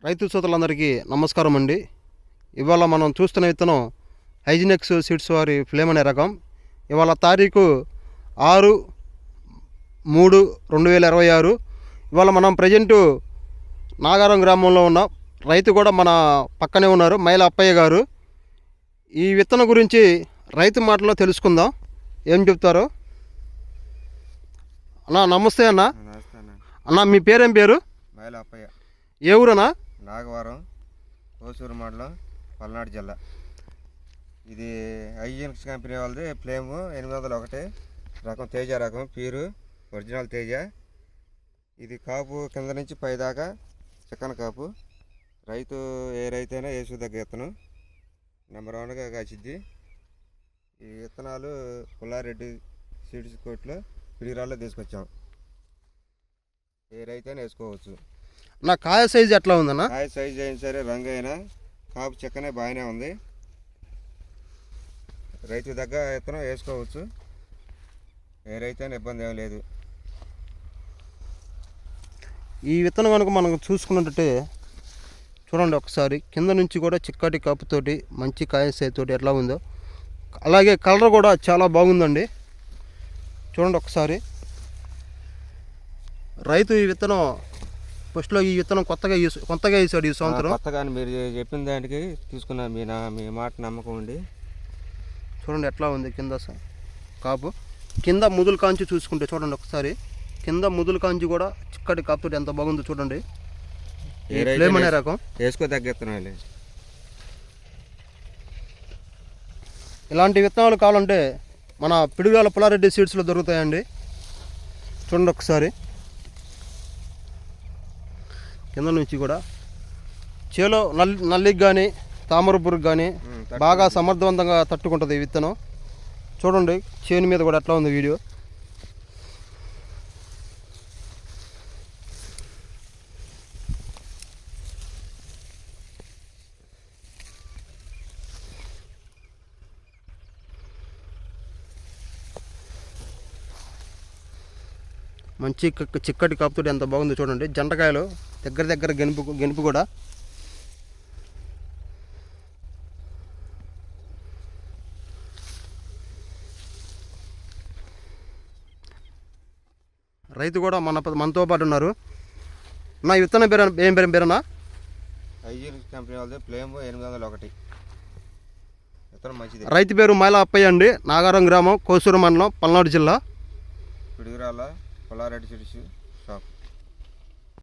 రైతు సోదరులందరికీ నమస్కారం అండి. ఇవాళ మనం చూస్తున్న విత్తనం హైజినెక్స్ సీడ్స్ వారి ఫ్లేమ్ అనే రకం. ఇవాళ తారీఖు 6/3/2026. ఇవాళ మనం ప్రజెంటు నాగారం గ్రామంలో ఉన్నాం. రైతు కూడా మన పక్కనే ఉన్నారు, మైల అప్పయ్య గారు. ఈ విత్తనం గురించి రైతు మాటలో తెలుసుకుందాం, ఏం చెప్తారో. అన్నా నమస్తే అన్న. అన్న మీ పేరేం పేరు? మైల అప్పయ్య. ఏ ఊరన్నా? నాగవరం, కోసూరు మండలం, పల్నాడు జిల్లా. ఇది హైజినెక్స్ కంపెనీ వాళ్ళది ఫ్లేమ్ 801 రకం, తేజ రకం, పీరు ఒరిజినల్ తేజ. ఇది కాపు కింద నుంచి పై దాకా చిక్కన కాపు. రైతు ఏ రైతైనా వేసుదగ్గ విత్తనం, నెంబర్ 1గా కాసిద్ది. ఈ విత్తనాలు పుల్లారెడ్డి సీడ్స్ కోట్లో పిడిరాల్లో తీసుకొచ్చాం. ఏ రైతైనా వేసుకోవచ్చు. నా కాయ సైజు ఎట్లా ఉందన్న? కాయ సైజు అయినా సరే, రంగు అయినా, కాపు చెక్కనే బాగానే ఉంది. రైతు దగ్గర విత్తనం వేసుకోవచ్చు, ఏ రైతైనా ఇబ్బంది ఏం లేదు. ఈ విత్తనం కనుక మనం చూసుకున్నట్టే చూడండి ఒకసారి, కింద నుంచి కూడా చిక్కటి కాపుతోటి మంచి కాయ సైజుతోటి ఎట్లా ఉందో, అలాగే కలర్ కూడా చాలా బాగుందండి. చూడండి ఒకసారి. రైతు ఈ విత్తనం ఫస్ట్లో ఈ విత్తనం కొత్తగా వేసాడు ఈ సంవత్సరం. కొత్తగా మీరు చెప్పిన దానికి తీసుకున్నా, మీ మాట నమ్మకం ఉండి. చూడండి ఎట్లా ఉంది కింద కాపు. కింద ముదులు కాంచి చూసుకుంటే చూడండి ఒకసారి, కింద ముదులు కాంచి కూడా చిక్కటి కాపుతోటి ఎంత బాగుందో చూడండి. ఫ్లేమ్ అనే రకం వేసుకో తగ్గిస్తున్నాయి. ఇలాంటి విత్తనాలు కావాలంటే మన పిడుగాల పుల్లారెడ్డి సీడ్స్లో దొరుకుతాయండి. చూడండి ఒకసారి, కింద నుంచి కూడా చేలో నల్లికి కానీ తామర పురుగు కానీ బాగా సమర్థవంతంగా తట్టుకుంటుంది ఈ విత్తనం. చూడండి చేను మీద కూడా ఎట్లా ఉంది వీడియో. మంచి చిక్కటి కాపుతోటి ఎంత బాగుందో చూడండి. జంటకాయలు దగ్గర గెనుపు కూడా. రైతు కూడా మనతో పాటు ఉన్నారు. నా విత్తనం పేరు ఏం పేరునా? హైజినెక్స్ కంపెనీ వాళ్ళది ఫ్లేమ్ 801 విత్తనం మంచిది. రైతు పేరు మైల అప్పయ్య అండి, నాగారం గ్రామం, కోసూరు మండలం, పల్నాడు జిల్లా. పిడుగురాల పుల్లారెడ్డి సీడ్స్.